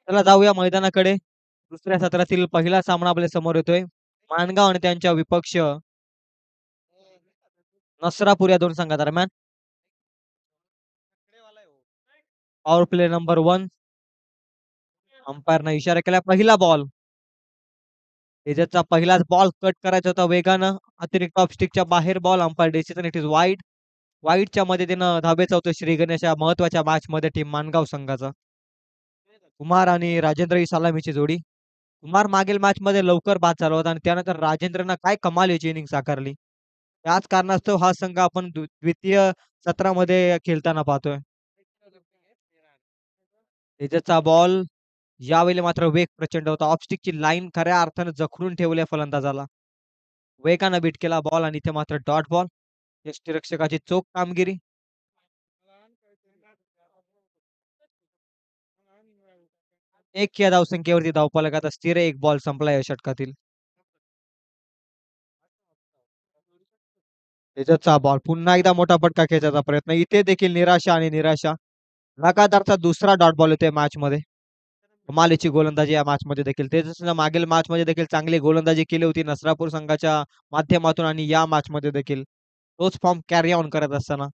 चला जाऊया मैदानाकडे. दुसऱ्या सत्रातील पहिला सामना आपल्या समोर येतोय. माणगाव आणि त्यांच्या विपक्ष नसरापूर या दोन संघादरम्यान. Power play number 1. अंपायरनं इशारा केला. पहिला बॉल. तेजसचा पहिलाच बॉल कट करायचा होता वेगानं. अतिरिक्त ऑफ स्टिकच्या बाहेर ball. Umpire decision it is wide. वाईडच्या मदतीनं धाबेचा होतो श्री गणेश या महत्वाच्या मॅचमध्ये टीम माणगाव संघाचा. कुमार आणि राजेंद्र ही सलामीची जोडी. कुमार मागील मॅचमध्ये लवकर बाद झाला होता आणि त्यानंतर राजेंद्रनं काय कमाल याची इनिंग साकारली. त्याच कारणास्तव हा संघ आपण द्वितीय सत्रामध्ये खेळताना पाहतोय. तेजसचा बॉल. यावेळी मात्र वेग प्रचंड होता. ऑफस्टिकची लाईन खऱ्या अर्थानं जखडून ठेवल्या फलंदाजाला. वेगानं बीट केला बॉल आणि इथे मात्र डॉट बॉल. यष्टीरक्षकाची चोख कामगिरी. एक या धावसंख्येवरती धावफलकात स्थिर एक बॉल संपला या षटकातील. तेजसचा बॉल. पुन्हा एकदा मोठा फटका खेचायचा प्रयत्न. इथे देखील निराशा आणि निराशा. लगातारचा दुसरा डॉट बॉल येतोय मॅचमध्ये. कमालीची गोलंदाजी या मॅचमध्ये देखील. तेजसनं मागील मॅचमध्ये देखील चांगली गोलंदाजी केली होती नसरापूर संघाच्या माध्यमातून आणि या मॅचमध्ये देखील तोच फॉर्म कॅरी ऑन करत असताना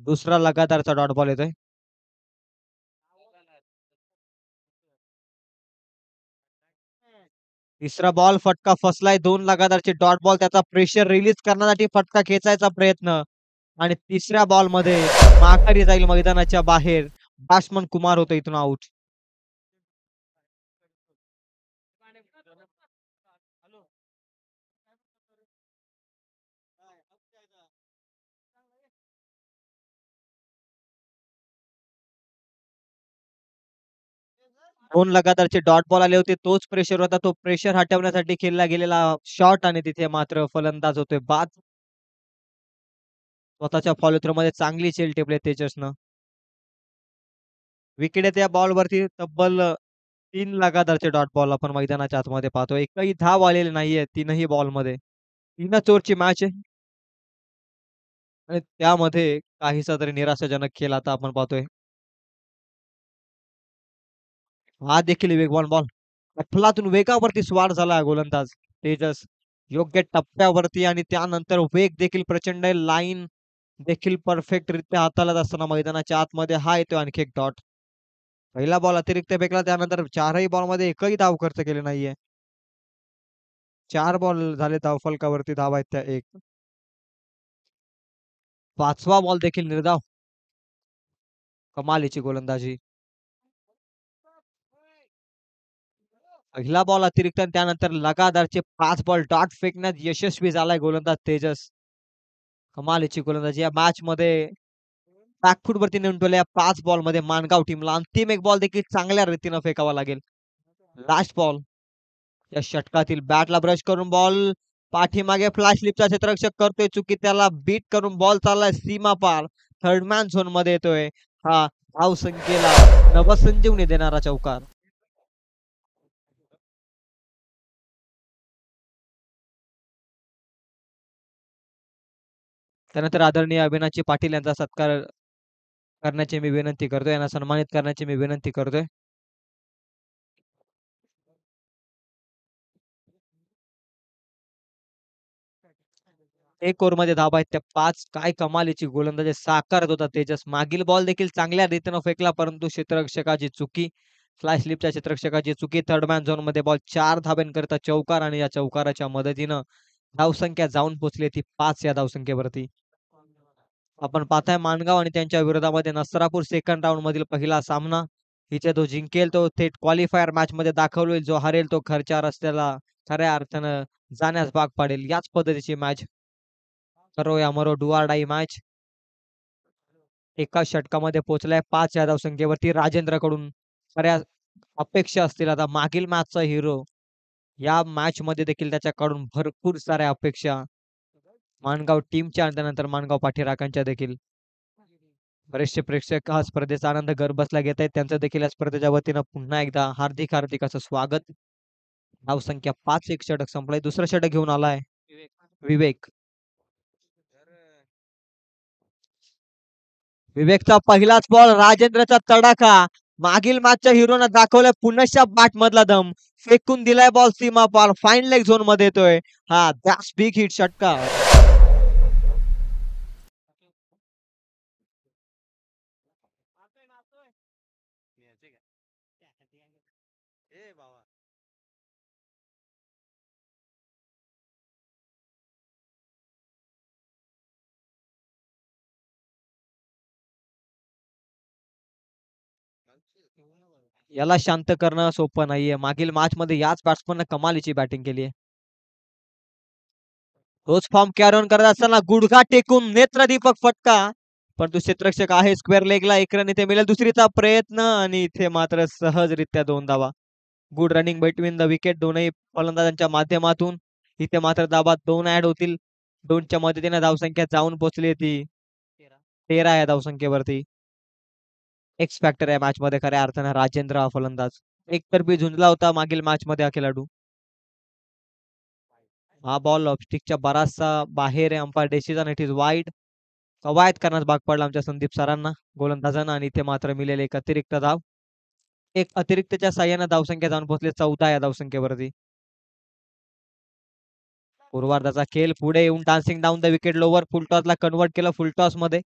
दुसरा लगातारचा डॉट बॉल येतोय. तिसरा बॉल फटका फसलाय. 2 लगातारचे डॉट बॉल. त्याचा प्रेशर रिलीज करण्यासाठी फटका खेचायचा प्रयत्न आणि तिसऱ्या बॉलमध्ये माघारी जाईल मैदानाच्या बाहेर. बॅट्समन कुमार होतो इथून आउट. 2 लगातारचे डॉट बॉल आले होते. तोच प्रेशर होता. तो प्रेशर हटवण्यासाठी खेळला गेलेला शॉट आणि तिथे मात्र फलंदाज होतोय बाद. स्वतःच्या फॉलो थ्रो मध्ये चांगली चेल टिपले तेजसनं. विकेट त्या बॉलवरती तब्बल 3 लगातारचे डॉट बॉल आपण मैदानाच्या आतमध्ये पाहतो. एकही धाव आलेली नाहीये तीनही बॉलमध्ये. 3च ओव्हरची मॅच आहे आणि त्यामध्ये काहीसा तरी निराशाजनक खेळ आता आपण पाहतोय. हा देखील वेगवान बॉल. अफलातून वेगावरती स्वार झाला गोलंदाज तेजस. योग्य टप्प्यावरती आणि त्यानंतर वेग देखील प्रचंड आहे. लाईन देखील परफेक्टरित्या हाताळत असताना मैदानाच्या आतमध्ये हा येतो आणखी एक डॉट. पहिला बॉल अतिरिक्त फेकला त्यानंतर चारही बॉलमध्ये एकही धाव खर्च केली नाहीये. 4 बॉल झाले धावफलकावरती धावा आहेत त्या 1. 5वा बॉल देखील निर्धाव. कमालीची गोलंदाजी. पहिला बॉल अतिरिक्त आणि त्यानंतर लगातारचे 5 बॉल डॉट फेकण्यात यशस्वी झालाय गोलंदाज तेजस. कमालीची गोलंदाजी या मॅच मध्ये बॅकफूट वरती नेमलेल्या 5 बॉल मध्ये माणगाव टीमला अंतिम एक बॉल देखील चांगल्या रीतीने फेकावा लागेल. Last ball. या षटकातील बॅटला ब्रश करून बॉल पाठीमागे फ्लॅश लिपचा क्षेत्ररक्षक करतोय चुकी. त्याला बीट करून बॉल चाललाय सीमा पार. थर्ड मॅन झोन मध्ये येतोय. हा धाव संख्येला नवसंजीवनी देणारा चौकार. त्यानंतर आदरणीय अविनाशी पाटील यांचा सत्कार करण्याची मी विनंती करतोय. यांना सन्मानित करण्याची मी विनंती करतोय. एक ओव्हरमध्ये धावा आहेत त्या 5. काय कमालीची गोलंदाजी साकारत होता तेजस. मागील बॉल देखील चांगल्या रीतीनं फेकला परंतु क्षेत्ररक्षकाची चुकी. फ्लॅश स्लिपच्या क्षेत्ररक्षकाची चुकी. थर्ड मॅन झोन मध्ये बॉल 4 धाब्यांकरता चौकार आणि या चौकाराच्या मदतीनं धावसंख्या जाऊन पोहोचली ती 5 या धावसंख्येवरती. आपण पाहताय माणगाव आणि त्यांच्या विरोधामध्ये नसरापूर सेकंड राऊंड मधील पहिला सामना. इथे जो जिंकेल तो थेट क्वालिफायर मॅच मध्ये दाखल होईल. जो हरेल तो खर्च्या रस्त्याला खऱ्या अर्थानं जाण्यास भाग पाडेल. याच पद्धतीची मॅच करो या मरो डू ऑर डाई मॅच. एका षटकामध्ये पोहोचलाय 5 या धावसंख्येवरती राजेंद्र कडून. खऱ्या अपेक्षा असतील आता मागील मॅचचा हिरो. या मॅच मध्ये देखील त्याच्याकडून भरपूर साऱ्या अपेक्षा माणगाव टीमच्या आणि त्यानंतर माणगाव पाठीराखांच्या देखील. बरेचसे प्रेक्षक हा स्पर्धेचा आनंद घर बसल्या घेत आहेत. त्यांचं देखील या स्पर्धेच्या वतीनं पुन्हा एकदा हार्दिक हार्दिक असं स्वागत. धावसंख्या 5 एक षटक संपलाय. दुसरं षटक घेऊन आलाय विवेक. विवेकचा पहिलाच बॉल. राजेंद्रचा तडाखा. मागील मॅचच्या हिरोनं दाखवलाय पुनश्च बॅट मधला दम. फेकून दिलाय बॉल सीमा पार फाईन लेग झोन मध्ये येतोय. हा दॅट्स बिग हिट षटकार. याला शांत करणं सोपं नाहीये. मागील मॅच मध्ये याच बॅट्समनने कमालीची बॅटिंग केली आहे. तोच फॉर्म कॅरी ऑन करत असताना गुडघा टेकून नेत्रदीपक फटका. परंतु क्षेत्ररक्षक आहे स्क्वेअर लेगला. एक रन इथे मिळेल. दुसरीचा प्रयत्न आणि इथे मात्र सहजरित्या 2 धावा. Good running between the wicket दोनही फलंदाजांच्या माध्यमातून. इथे मात्र धावा 2 ऍड होतील. 2च्या मदतीने धावसंख्या जाऊन पोहोचली ती 13 या धावसंख्येवरती. एक्स फॅक्टर या मॅच मध्ये खऱ्या अर्थाने राजेंद्र हा फलंदाज. एकतर्फी झुंजला होता मागील मॅच मध्ये हा खेळाडू. हा बॉल ऑफस्टिकच्या बराचसा बाहेर आहे. Umpire decision it is wide. कवायत करण्यास भाग पडला आमच्या संदीप सरांना गोलंदाजांना आणि इथे मात्र मिळेल एक अतिरिक्त धाव. एक अतिरिक्तच्या साह्याने धावसंख्या जाऊन पोहोचली 14 या धावसंख्येवरती. पूर्वार्धाचा खेळ पुढे येऊन dancing down the wicket lower फुलटॉसला कन्वर्ट केलं फुलटॉस मध्ये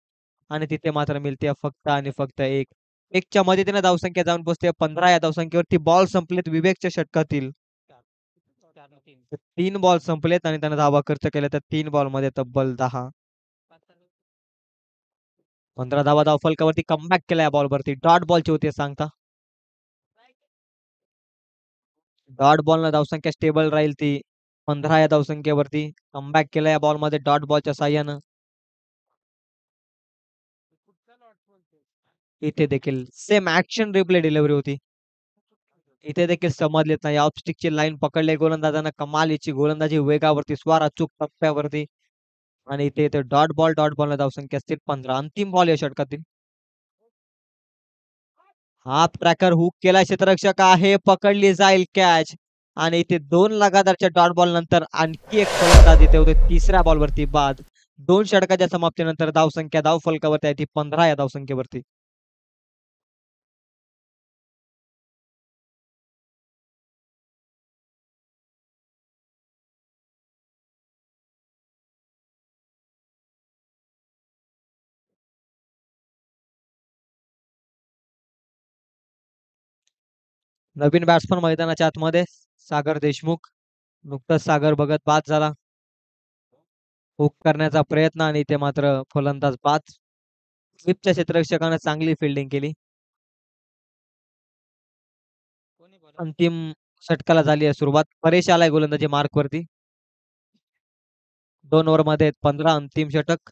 आणि तिथे मात्र मिळते फक्त आणि फक्त एक. एकच्या मदतीने धावसंख्या जाऊन पोहोचते 15 या धावसंख्येवरती. बॉल संपलेत विवेकच्या षटकातील. 3 बॉल संपलेत आणि त्याने धावा खर्च केल्या तर 3 बॉल मध्ये तब्बल 10. 15 धावा धावफलकावरती कमबॅक केला या बॉलवरती. डॉट बॉलची होती सांगता. डॉट बॉल न धावसंख्या स्टेबल राहील ती 15 या धावसंख्येवरती. कमबॅक केला या बॉल मध्ये डॉट बॉलच्या साह्यानं. इथे देखील सेम ऍक्शन रिप्ले डिलिव्हरी होती. इथे देखील समजलेत नाही. ऑफस्टिकची लाईन पकडले गोलंदाजांना. कमालीची गोलंदाजी वेगावरती स्वार अचूक टप्प्यावरती आणि इथे डॉट बॉल धावसंख्या असतील 15. अंतिम बॉल या षटकातील. हाफ ट्रॅकर हुक केला क्षेत्ररक्षक आहे. पकडली जाईल कॅच आणि इथे 2 लगातारच्या डॉट बॉल नंतर आणखी एक फलंदाज इथे होते. तिसऱ्या बॉलवरती बाद. 2 षटकाच्या समाप्तीनंतर धावसंख्या धाव फलकावरती आहे ती 15 या धावसंख्येवरती. नवीन बॅट्समन मैदानाच्या आतमध्ये सागर देशमुख. नुकताच सागर भगत बाद झाला. हुक करण्याचा प्रयत्न आणि इथे मात्र फलंदाज बाद. स्लिपच्या क्षेत्ररक्षकाने चांगली फिल्डिंग केली. अंतिम षटकाला झाली आहे सुरुवात. परेश आलाय गोलंदाजी मार्क वरती. 2 ओव्हर मध्ये 15 अंतिम षटक.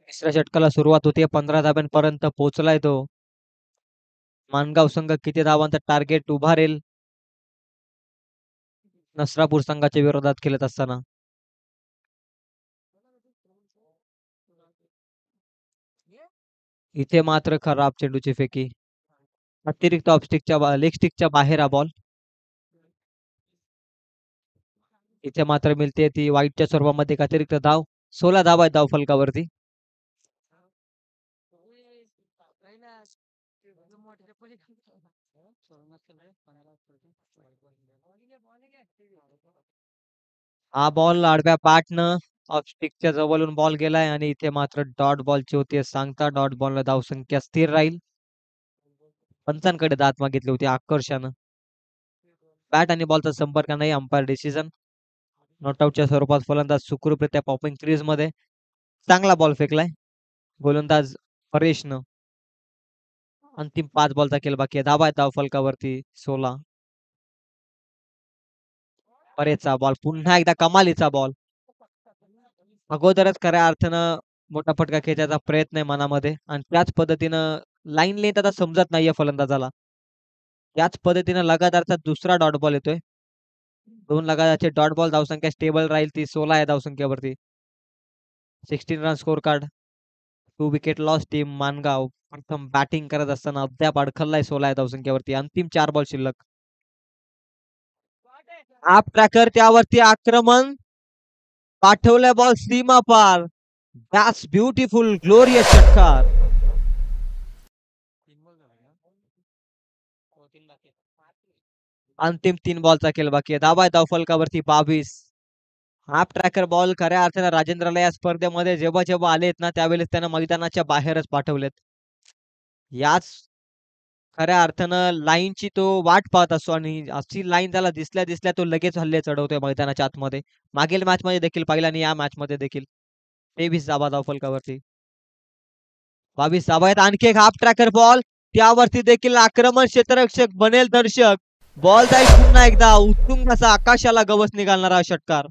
तिसऱ्या षटकाला सुरुवात होती. 15 धाब्यांपर्यंत पोहोचलाय तो. मानगाव संघ किती धावांचा टार्गेट उभारेल नसरापूर संघाच्या विरोधात खेळत असताना. इथे मात्र खराब चेंडूची फेकी. अतिरिक्त ऑफस्टिकच्या लेग स्टिकच्या बाहेर हा बॉल. इथे मात्र मिळते ती वाईटच्या स्वरूपामध्ये एक अतिरिक्त धाव. 16 धावा आहेत धाव फलकावरती. हा बॉल आडव्या बॅटनं ऑफस्टिकच्या जवळून बॉल गेलाय आणि इथे मात्र डॉट बॉलची होती सांगता. डॉट बॉलला धावसंख्या स्थिर राहील. पंचांकडे दात मागितली होती आकर्षानं. बॅट आणि बॉलचा संपर्क नाही. Umpire decision. नॉटआउटच्या स्वरूपात फलंदाज सुखरूपरित्या पॉपिंग क्रीज मध्ये. चांगला बॉल फेकलाय गोलंदाज परेशनं. अंतिम 5 बॉलचा खेळ बाकी आहे. धावा आहेत धाव फलकावरती 16. परेशचा बॉल पुन्हा एकदा कमालीचा बॉल. अगोदरच खऱ्या अर्थानं मोठा फटका खेचायचा प्रयत्न आहे मनामध्ये आणि त्याच पद्धतीनं लाईन लेंथ आता समजत नाहीये फलंदाजाला. त्याच पद्धतीनं लगातारचा दुसरा डॉट बॉल येतोय. 2 लगातारचे डॉट बॉल. धावसंख्या स्टेबल राहील ती 16 या धावसंख्येवरती. 16 run score card. Two wicket loss team Mangaon प्रथम बॅटिंग करत असताना अद्याप अडखळलाय 16 धावसंख्येवरती. अंतिम 4 बॉल शिल्लक. आप ट्रॅकर त्यावरती आक्रमण पाठवलाय बॉल सीमा पार. दॅट्स ब्युटिफुल ग्लोरियस षटकार. अंतिम 3 बॉलचा खेळ बाकी आहे. धावा धाव फलकावरती 22. हाफ ट्रॅकर बॉल खऱ्या अर्थाने राजेंद्रला या स्पर्धेमध्ये जेव्हा जेव्हा आलेत ना त्यावेळेस त्यांना मैदानाच्या बाहेरच पाठवलेत. याच खऱ्या अर्थानं लाईनची तो वाट पाहत असतो आणि अशी लाईन त्याला दिसल्या दिसल्या तो लगेच हल्ले चढवतोय मैदानाच्या आतमध्ये. मागील मॅच मध्ये देखील पाहिला आणि या मॅच मध्ये देखील. 23 धावा धावफलकावरती. 22 धावा आहेत. आणखी एक हाफ ट्रॅकर बॉल त्यावरती देखील आक्रमण क्षेत्ररक्षक बनेल दर्शक. बॉल जाईल पुन्हा एकदा उत्तुंग असा आकाशाला गवस निघालणारा षटकार.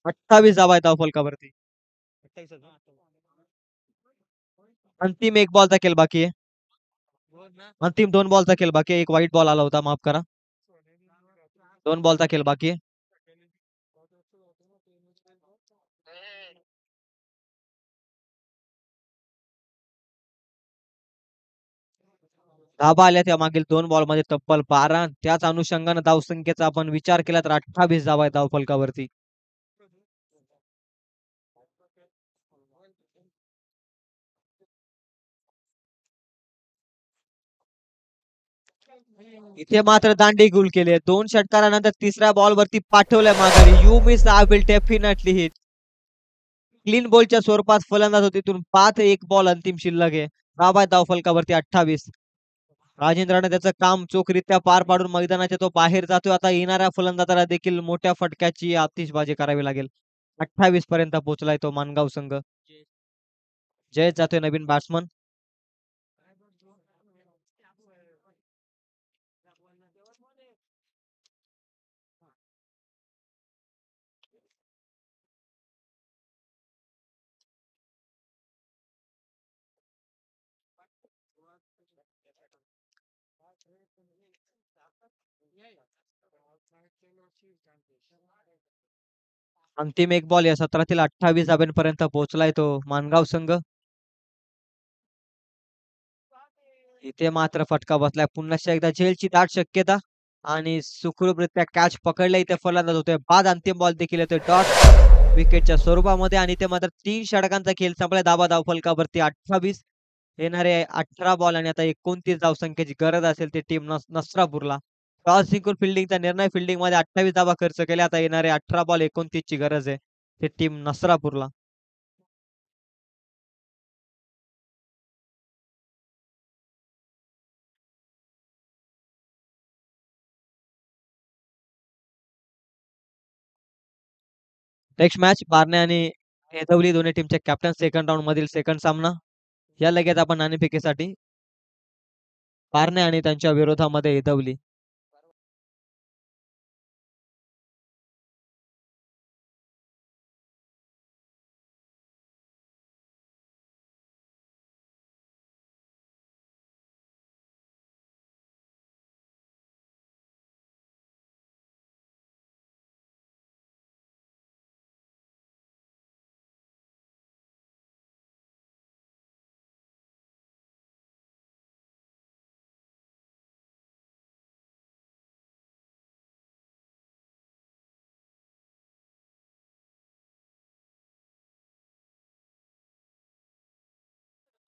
28 धावा आहेत धावफलकावरती. अंतिम 1 बॉलचा खेळ बाकी आहे. अंतिम 2 बॉलचा खेळ बाकी आहे. एक वाईट बॉल आला होता माफ करा. 2 बॉलचा खेळ बाकी आहे. धाबा आल्या त्या मागील 2 बॉल मध्ये तब्बल 12. त्याच अनुषंगाने धावसंख्येचा आपण विचार केला तर 28 धावा आहेत धावफलकावरती. इथे मात्र दांडी गुल केले. 2 षटकारानंतर तिसऱ्या बॉल वरती पाठवल्या माघारी. You miss I will definitely hit. Clean बॉलच्या स्वरूपात फलंदाज होते. तिथून 5-1 बॉल अंतिम शिल्लक आहे. धावा धावफलकावरती 28. राजेंद्रने त्याचं काम चोखरित्या पार पाडून मैदानाच्या तो बाहेर जातोय. आता येणाऱ्या फलंदाजाला देखील मोठ्या फटक्याची आतिषबाजी करावी लागेल. 28 पर्यंत पोहोचलाय तो मानगाव संघ. जयच जातोय नवीन बॅट्समन. अंतिम 1 बॉल या सत्रातील 28 धाब्यांपर्यंत पोहोचलाय तो मानगाव संघ. इथे मात्र फटका बसलाय. पुन्हा एकदा झेलची दाट शक्यता आणि सुखरूपरित्या कॅच पकडला. इथे फलंदाज होतोय बाद. अंतिम बॉल देखील येतोय डॉट विकेटच्या स्वरूपामध्ये आणि ते मात्र 3 षटकांचा खेळ संपलाय. धावा धावफलकावरती 28. येणारे 18 बॉल आणि आता 29 धावसंख्येची गरज असेल ती टीम नस्त्रापूरला. टॉस जिंकून फिल्डिंगचा निर्णय फिल्डिंग मध्ये 28 धावा खर्च केल्या. आता येणारे 18 बॉल 29 ची गरज आहे ते टीम नस्त्रापूरला. नेक्स्ट मॅच बारणे आणि हेदवली दोन्ही टीमचे कॅप्टन. सेकंड राऊंड मधील सेकंड सामना. या लगेच आपण नाणेफेकीसाठी बारणे आणि त्यांच्या विरोधामध्ये हेदवली.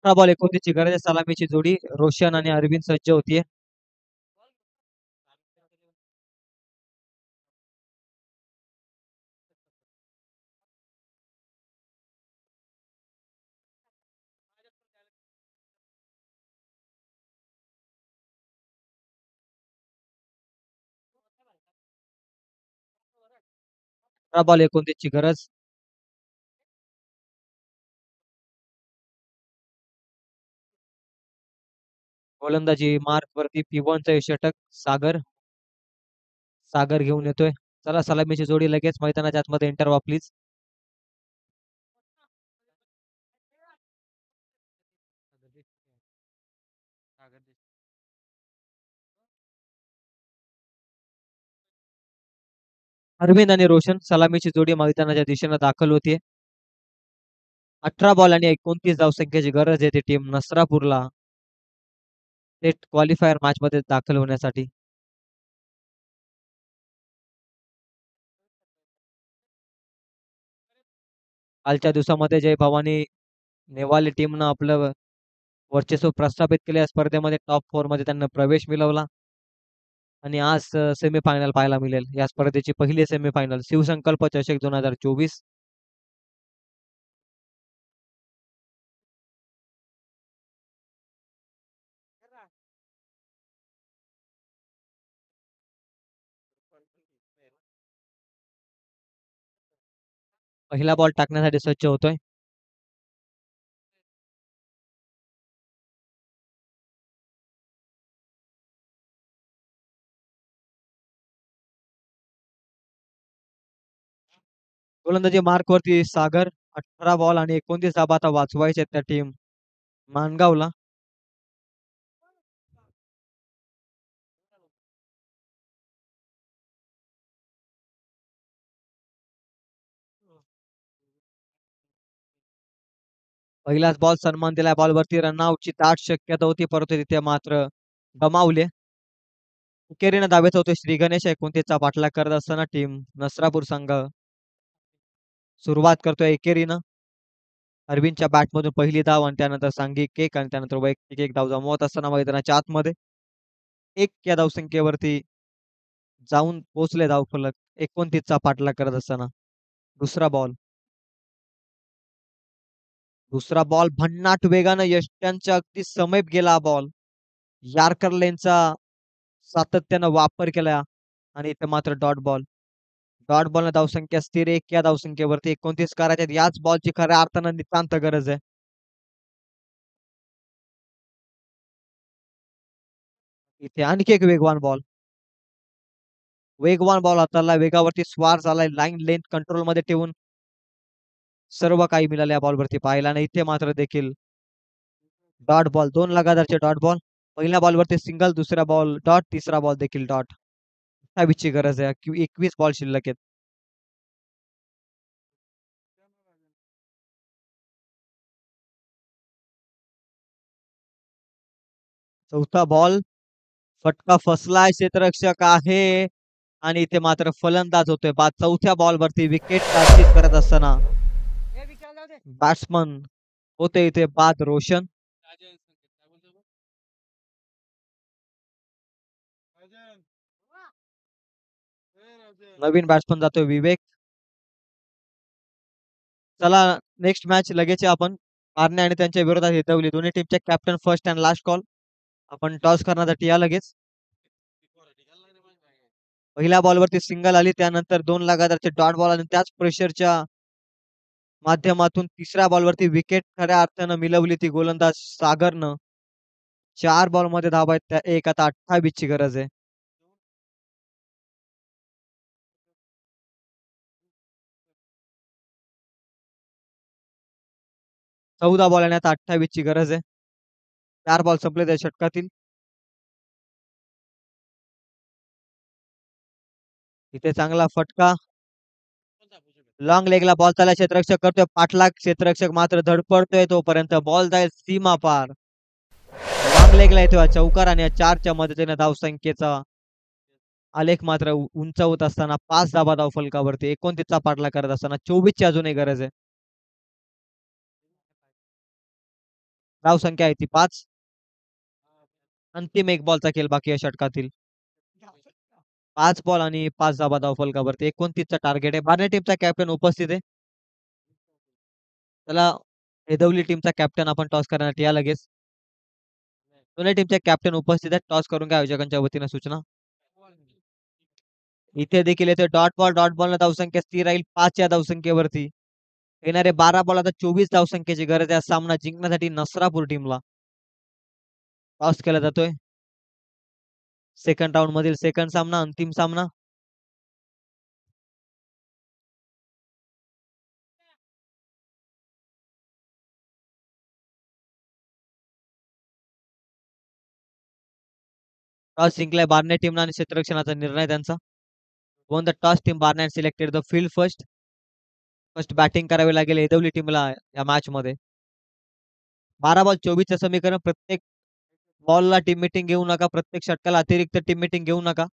बॉल 29 ची गरज आहे. सलामीची जोडी रोशन आणि अरविंद सज्ज होतीये. बॉल 29 ची गरज. गोलंदाजी मार्क वरती P1चं षटक सागर. सागर घेऊन येतोय. चला सलामीची जोडी लगेच मैदानाच्या आतमध्ये एंटर व्हा प्लीज. अरविंद आणि रोशन सलामीची जोडी मैदानाच्या दिशेने दाखल होतीये. 18 बॉल आणि 29 धावसंख्येची गरज आहे ती टीम नसरापूरला थेट क्वालिफायर मॅचमध्ये दाखल होण्यासाठी. कालच्या दिवसामध्ये जय भवानी नेवाली टीमनं आपलं वर्चस्व प्रस्थापित केले. या स्पर्धेमध्ये टॉप 4 मध्ये त्यांना प्रवेश मिळवला आणि आज सेमीफायनल पाहायला मिळेल. या स्पर्धेची पहिली सेमीफायनल शिवसंकल्प चषक 2024. पहिला बॉल टाकण्यासाठी सज्ज होतोय. गोलंदाजी मार्कवरती सागर. 18 बॉल आणि 29 धाबा आता वाचवायचे त्या टीम मानगावला. पहिलाच बॉल सन्मान दिला बॉलवरती रनआउटची दाट शक्यता होती परंतु तिथे मात्र गमावले. एकेरीने धावेत होते श्री गणेश 29चा पाठलाग करत असताना टीम नसरापूर संघ सुरुवात करतोय एकेरीनं. अरविंदच्या बॅटमधून पहिली धाव आणि त्यानंतर सांघिक एक आणि त्यानंतर वैयक्तिक एक धाव जमवत असताना मैदानाच्या आतमध्ये एक या धावसंख्येवरती जाऊन पोहोचले धावफलक. 29चा पाठलाग करत असताना दुसरा बॉल भन्नाट वेगानं यष्ट्यांच्या अगदी समीप गेला बॉल. यार्कर लेनचा सातत्यानं वापर केला आणि इथे मात्र डॉट बॉल. डॉट बॉल धावसंख्या स्थिर 1 या धावसंख्येवरती 29 करायच्या. याच बॉलची खऱ्या अर्थानं नितांत गरज आहे. इथे आणखी एक वेगवान बॉल हाताळला. वेगावरती स्वार झालाय. लाईन लेंथ कंट्रोल मध्ये ठेवून सर्व काही मिळालं या बॉलवरती पाहायला आणि इथे मात्र देखील डॉट बॉल. 2 लगातारचे डॉट बॉल. पहिल्या बॉलवरती सिंगल, दुसरा बॉल डॉट, तिसरा बॉल देखील डॉट. 28 ची गरज आहे. 21 बॉल शिल्लक आहेत. चौथा बॉल. फटका फसलाय. क्षेत्ररक्षक आहे आणि इथे मात्र फलंदाज होतोय. बाद चौथ्या बॉलवरती विकेट ताकीद करत असताना बॅट्समन होते इथे बाद रोशन. नवीन बॅट्समन जातोय विवेक. चला नेक्स्ट मॅच लगेच आपण आर्ने आणि त्यांच्या विरोधात हितवली. दोन्ही टीमचे captain first and last call. आपण टॉस करण्यासाठी या लगेच. पहिल्या बॉलवरती सिंगल आली त्यानंतर 2 लगातारचे डॉट बॉल आणि त्याच प्रेशरच्या माध्यमातून तिसऱ्या बॉलवरती विकेट खऱ्या अर्थानं मिळवली ती गोलंदाज सागरनं. 4 बॉलमध्ये धावा आहेत त्या एक. आता 28 ची गरज आहे. 14 बॉल आणि आता 28 ची गरज आहे. 4 बॉल संपले त्या षटकातील. इथे चांगला फटका. लॉंग लेगला बॉल चालला. क्षेत्ररक्षक करतोय पाठलाग. क्षेत्ररक्षक मात्र धडपडतोय तोपर्यंत बॉल जाईल सीमा पार. लॉंग लेगला येतोय चौकार आणि 4च्या मदतीने धावसंख्येचा आलेख मात्र उंचावत असताना 5 धावा धावफलकावरती 29चा पाठलाग करत असताना 24 ची अजूनही गरज आहे. धावसंख्या आहे ती 5. अंतिम एक बॉलचा खेळ बाकी या षटकातील. 5 बॉल आणि 5 धावा धावफलकावरती 29चा टार्गेट आहे. बार्ने टीमचा कॅप्टन उपस्थित आहे. त्याला हेदवली टीमचा कॅप्टन आपण टॉस करण्यासाठी या लगेच. दोन्ही टीमचे कॅप्टन उपस्थित आहेत. टॉस करून घ्या आयोजकांच्या वतीने सूचना. इथे देखील येते डॉट बॉल धावसंख्या स्थिर राहील 5 या धावसंख्येवरती. येणारे 12 बॉल आता 24 धावसंख्येची गरज आहे सामना जिंकण्यासाठी नसरापूर टीमला. टॉस केला जातोय. सेकंड राऊंड मधील सेकंड सामना, अंतिम सामना. टॉस जिंकलाय बार्ने टीमनं आणि क्षेत्ररक्षणाचा निर्णय त्यांचा. Won the toss team Barnett selected the field first. First batting करावी लागेल एडब्ल्यू टीमला या मॅचमध्ये. 12 बॉल 24चं समीकरण प्रत्येक बॉलला टीम मीटिंग घेऊ नका. प्रत्येक षटकाला अतिरिक्त टीम मीटिंग घेऊ नका.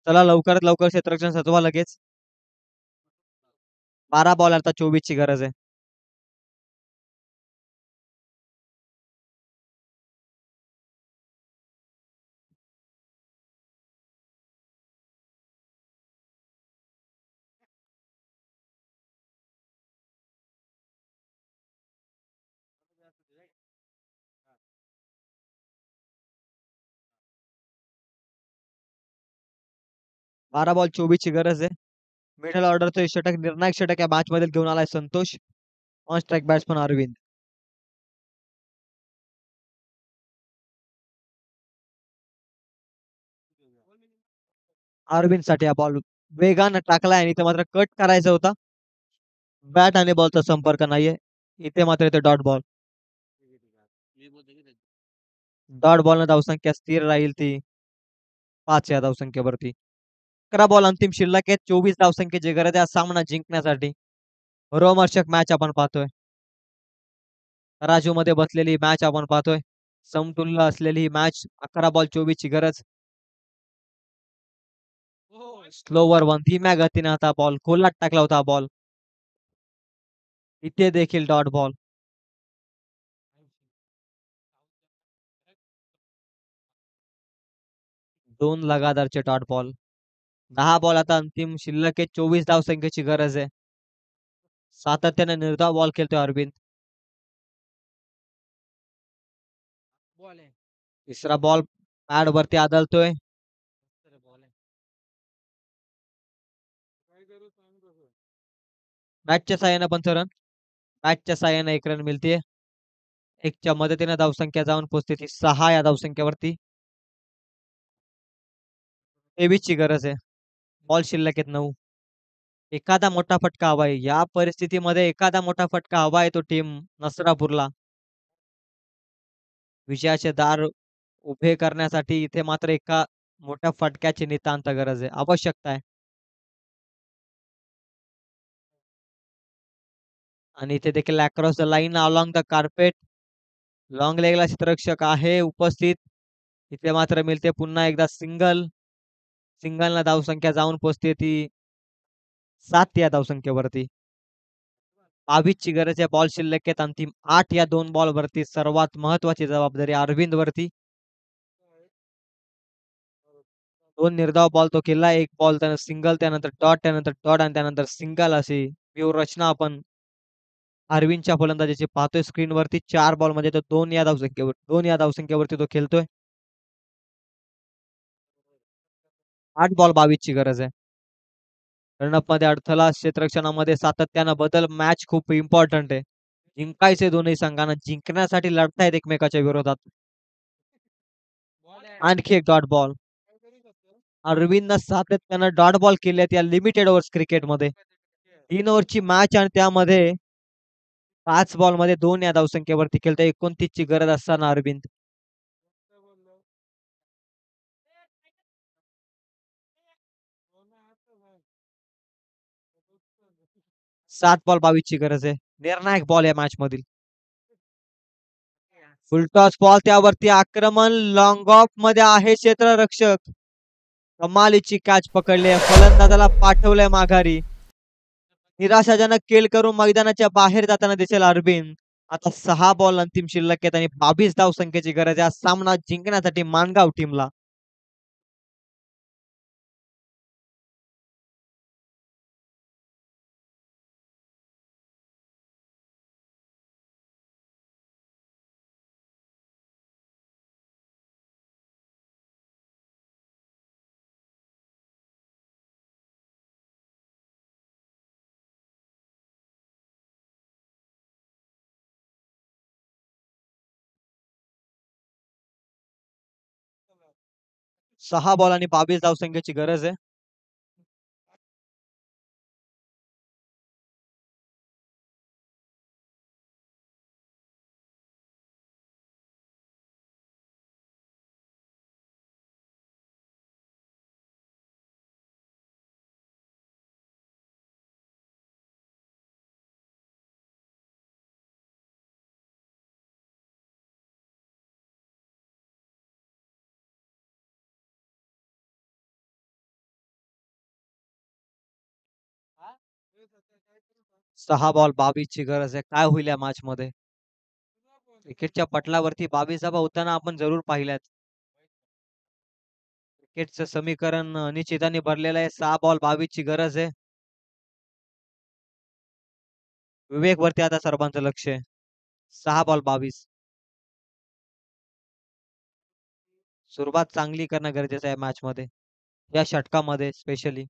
चला लवकरात लवकर क्षेत्ररक्षण सजवा लगेच. 12 बॉल आता 24 ची गरज आहे. बारा बॉल 24 ची गरज आहे. मिडल ऑर्डरचं षटक निर्णायक षटक या मॅच मध्ये घेऊन आलाय Santosh. On strike batsman Arvind. Arvind साठी हा बॉल वेगानं टाकलाय आणि इथे मात्र कट करायचा होता. बॅट आणि बॉलचा संपर्क नाहीये. इथे मात्र इथे डॉट बॉल. डॉट बॉल न धावसंख्या स्थिर राहील ती 5 या धावसंख्येवरती. 11 बॉल अंतिम शिल्लक आहेत. 24 धावसंख्येची गरज आहे हा सामना जिंकण्यासाठी. रोमहर्षक मॅच आपण पाहतोय. तराजू मध्ये बसलेली मॅच आपण पाहतोय. समतुल्य असलेली ही मॅच. 11 बॉल 24 ची गरज. स्लोवर वन धीम्या गतीने आता बॉल खोलात टाकला होता बॉल. इथे देखील डॉट बॉल. दोन लगातारचे डॉट बॉल. 10 बॉल आता अंतिम शिल्लक आहे. 24 धावसंख्येची गरज आहे. सातत्याने निर्धाव बॉल खेळतोय अरविंद. तिसरा बॉल पॅड वरती आदळतोय. बॅटच्या साहाय्याने पण रन. बॅटच्या साहाय्याने एक रन मिळते. एकच्या मदतीने धावसंख्या जाऊन पोहोचते ती 6 या धावसंख्येवरती. 23 ची गरज आहे. बॉल शिल्लक आहेत 9. एखादा मोठा फटका हवाय. या परिस्थितीमध्ये एखादा मोठा फटका हवाय तो टीम नसरापूरला. विजयाचे दार उभे करण्यासाठी इथे मात्र एका मोठ्या फटक्याची नितांत गरज आहे. आवश्यकता आहे. आणि इथे देखील across the line along the carpet. Long लेगला क्षेत्ररक्षक आहे उपस्थित. इथे मात्र मिळते पुन्हा एकदा सिंगल. सिंगलला धावसंख्या जाऊन पोहोचते ती 7 या धावसंख्येवरती. 22 ची गरज आहे. बॉल शिल्लक आहेत अंतिम 8 या 2 बॉल वरती. सर्वात महत्वाची जबाबदारी अरविंद वरती. 2 निर्धाव बॉल तो केला. एक बॉल त्यानं सिंगल, त्यानंतर डॉट, त्यानंतर डॉट आणि त्यानंतर सिंगल अशी व्यूहरचना आपण अरविंदच्या फलंदाजीची पाहतोय स्क्रीनवरती. 4 बॉल मध्ये तो 2 या धावसंख्येवरती तो खेळतोय. 8 बॉल 22 ची गरज आहे. रनअप मध्ये अडथळा, क्षेत्ररक्षणामध्ये सातत्यानं बदल. मॅच खूप इम्पॉर्टंट आहे. जिंकायचे दोन्ही संघांना. जिंकण्यासाठी लढतायत एकमेकाच्या विरोधात. आणखी एक डॉट बॉल. अरविंदनं सातत्यानं डॉट बॉल केलेत या लिमिटेड ओव्हर्स क्रिकेटमध्ये. 3 ओव्हरची मॅच आणि त्यामध्ये 5 बॉल मध्ये 2 या धावसंख्येवरती खेळतोय. 29 ची गरज असताना अरविंद. 7 बॉल 22 ची गरज आहे. निर्णायक बॉल या मॅच मधील. फुलटॉस बॉल त्यावरती आक्रमण. लॉंग ऑफ मध्ये आहे क्षेत्ररक्षक. कमालीची कॅच पकडली आहे. फलंदाजाला पाठवलंय माघारी. निराशाजनक खेळ करून मैदानाच्या बाहेर जाताना दिसेल अरविंद. आता 6 बॉल अंतिम शिल्लक आहेत आणि 22 धावसंख्येची गरज आहे हा सामना जिंकण्यासाठी माणगाव टीमला. सहा बॉल आणि 22 धावसंख्येची गरज आहे. 6 बॉल 22 ची गरज आहे. काय होईल या मॅच मध्ये? क्रिकेटच्या पटलावरती 22 धावा होताना आपण जरूर पाहिल्यात. क्रिकेटचं समीकरण अनिश्चिताने भरलेलं आहे. 6 बॉल 22 ची गरज आहे. विवेक वरती आता सर्वांचं लक्ष आहे. 6 बॉल 22. सुरुवात चांगली करणं गरजेचं आहे मॅच मध्ये. या षटकामध्ये स्पेशली.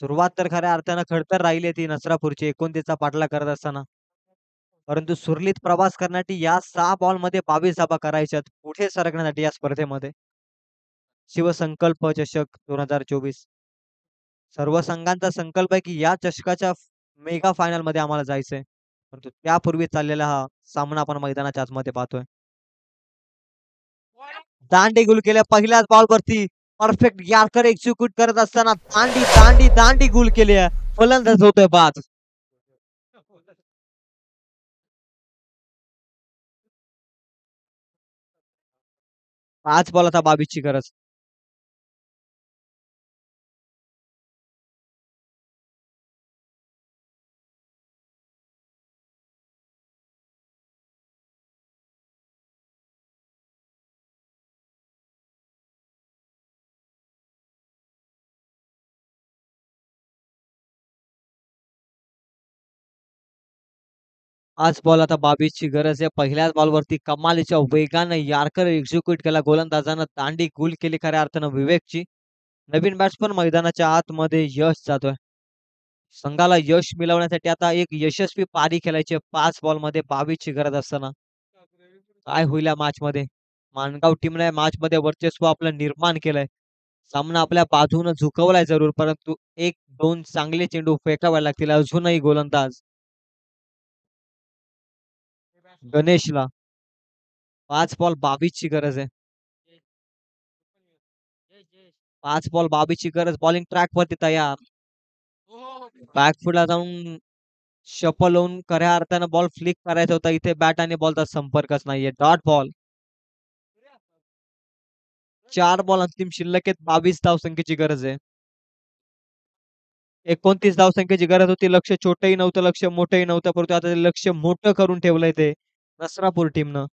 सुरुवात तर खऱ्या अर्थानं खडतर राहिली ती नसरापूरची 29 चा पाठलाग करत असताना. परंतु सुरळीत प्रवास करण्यासाठी या 6 बॉलमध्ये 22 धावा करायच्यात पुढे सरकण्यासाठी या स्पर्धेमध्ये. शिवसंकल्प चषक 2024. सर्व संघांचा संकल्प आहे की या चषकाच्या मेगा फायनल मध्ये आम्हाला जायचंय. परंतु त्यापूर्वी चाललेला हा सामना आपण मैदानाच्या आतमध्ये पाहतोय. दांडी गुल केल्या पहिल्याच बॉलवरती परफेक्ट यार्कर एक्झिक्यूट करत असताना दांडी दांडी दांडी गुल केल्या. फलंदाज होतोय बाद. 5 बॉल आता 22 ची गरज. आज बॉल आता 22 ची गरज आहे. पहिल्याच बॉलवरती कमालीच्या वेगानं यार्कर एक्झिक्यूट केला. गोलंदाजानं दांडी गुल केली खऱ्या अर्थानं विवेकची. नवीन बॅट्समन मैदानाच्या आतमध्ये यश जातोय. संघाला यश मिळवण्यासाठी आता एक यशस्वी पारी खेळायची आहे. 5 बॉलमध्ये 22 ची गरज असताना. काय होईल या मॅचमध्ये? माणगाव टीमने मॅचमध्ये वर्चस्व आपलं निर्माण केलंय. सामना आपल्या बाजूने झुकवलाय जरूर, परंतु 1-2 चांगले चेंडू फेकावे लागतील अजूनही गोलंदाज गणेशला. 5 बॉल 22 ची गरज आहे. 5 बॉल 22 ची गरज. बॉलिंग ट्रॅक वरती तयार. बॅकफुटला जाऊन शफल होऊन खऱ्या अर्थानं बॉल फ्लिक करायचा होता. इथे बॅट आणि बॉलचा संपर्कच नाहीये. Dot ball. 4 बॉल अंतिम शिल्लक आहेत. 22 धावसंख्येची गरज आहे. 29 धावसंख्येची गरज होती. लक्ष छोटंही नव्हतं, लक्ष मोठंही नव्हतं, परंतु आता ते लक्ष मोठं करून ठेवलंय ते नसरापूर टीमनं.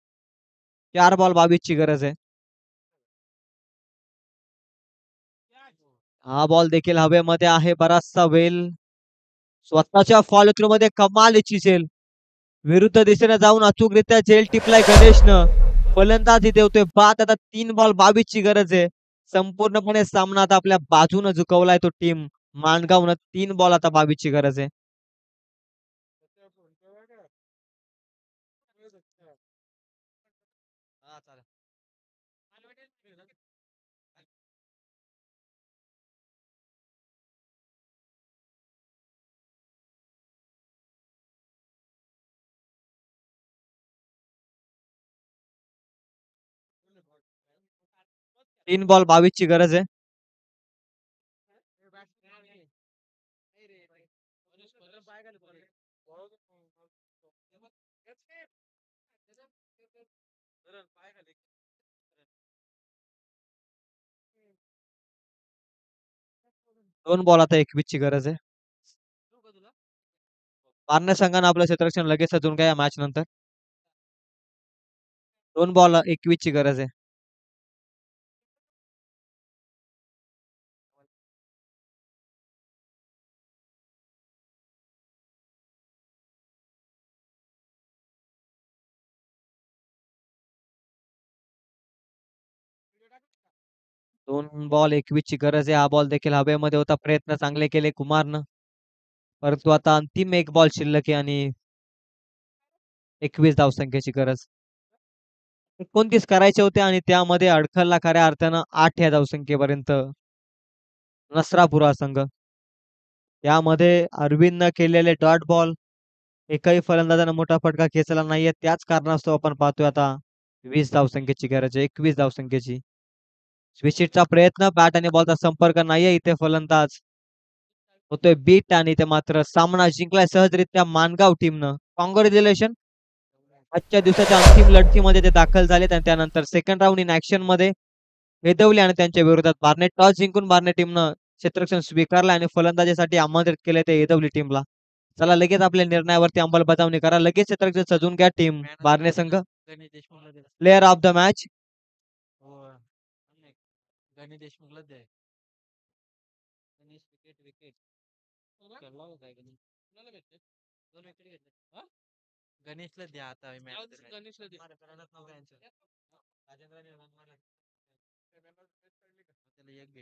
4 बॉल 22 ची गरज आहे. हा बॉल देखील हवेमध्ये आहे बराचसा वेल. स्वतःच्या फॉलो थ्रू मध्ये कमालीची झेल. विरुद्ध दिशेने जाऊन अचूकरित्या झेल टिपलाय गणेशनं. फलंदाजी देवतोय बाद. आता 3 बॉल 22 ची गरज आहे. संपूर्णपणे सामना आता आपल्या बाजूनं झुकवलाय तो टीम माणगावनं. 3 बॉल आता 22 ची गरज आहे. हा, चालेल. 3 बॉल 22 ची गरज आहे. दोन बॉल आता 21 ची गरज आहे. पारण्या संघानं आपलं क्षेत्ररक्षण लगेच अजून काय या मॅच नंतर. 2 बॉल 21 ची गरज आहे. दोन बॉल 21 ची गरज आहे. हा बॉल देखील हवेमध्ये होता. प्रयत्न चांगले केले कुमारनं. परंतु आता अंतिम एक बॉल शिल्लक आहे आणि 21 धावसंख्येची गरज. 29 करायचे होते आणि त्यामध्ये अडखळला खऱ्या अर्थानं 8 या धावसंख्येपर्यंत नसरापुरा संघ. त्यामध्ये अरविंदनं केलेले डॉट बॉल. एकही फलंदाजानं मोठा फटका खेचला नाहीये. त्याच कारणास्तव आपण पाहतोय आता 20 धावसंख्येची गरज आहे. 21 धावसंख्येची. स्विचिटचा प्रयत्न. बॅट आणि बॉलचा संपर्क नाहीये इथे. फलंदाज होतोय बीट आणि ते मात्र सामना जिंकलाय सहजरित्या माणगाव टीमनं. कॉंग्रॅच्युलेशन. आजच्या दिवसाच्या अंतिम लढतीमध्ये ते दाखल झालेत आणि त्यानंतर सेकंड राऊंड इन ऍक्शन मध्ये वेदवले आणि त्यांच्या विरोधात बार्नेट टॉस जिंकून बार्नेट टीमनं क्षेत्ररक्षण स्वीकारलं आणि फलंदाजीसाठी आमंत्रित केले ते एडब्ल्यू टीमला. चला लगेच आपल्या निर्णयावरती अंमलबजावणी करा. लगेच क्षेत्ररक्षण सजवून घ्या टीम बारणे संघ. गणेश देशमुखला दिला. Player of the match. हो. नाही, गणेश देशमुखला द्या. गणेश विकेट. खेळला होता गणेश. कुणाला भेटते? 2 विकेट घेतले. हा? गणेशला द्या आता मॅच. गणेशला द्या. राजेंद्र निर्माण त्याला एक भेट.